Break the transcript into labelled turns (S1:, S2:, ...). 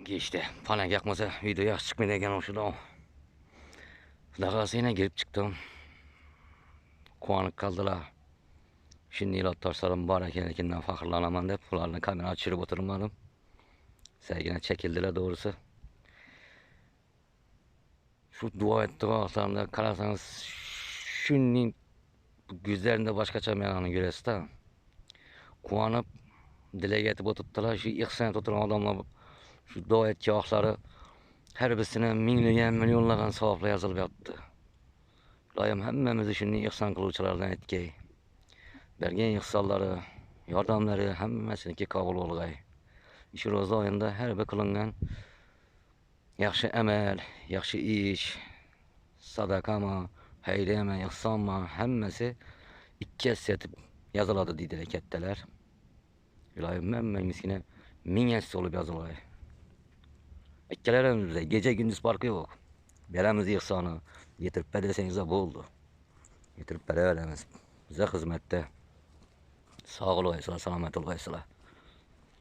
S1: geçti. Falan yakmasa video yaxshi chiqmaydi ekan o'shida. Xudo girib chiqdim. Quvonib qoldilar. Şimdi ilotdorshlarim bor ekanligidan faxrlanaman deb ularni kamera tushirib o'tirmadim. Sergina çekildilar doğrusu. Şu dua ettiği ağızlarında karasanız şunun gözlerinde başkaça meyanı göresiz de. Kuvanıp dile getirip oturttular. Şu ihsan oturan adamlar şu dua ettiği ağızları her birisine minleyen milyonlardan sevapla yazılıp yattı. Layım hemmemizi şunun ihsan kılıçlardan etkeyi. Bergen ihsalları, yardımları hemmesininki kabul olgay. İşi roza ayında her bir kılıngan yaxşı əməl, yaxşı iş, sadaqama, heyriyeme, ihsanma, hemmesi iki esiyetip yazıladı deydiler ketteler. Gülayım ben miskine min esiyet olup yazılay. Ekkelerimiz bize gece gündüz farkı yok. Beremiz ihsanı getirip bedesenize bu oldu. Getirip bere veremiz. Bize hizmette. Sağ olayısılar, selamet olayısılar.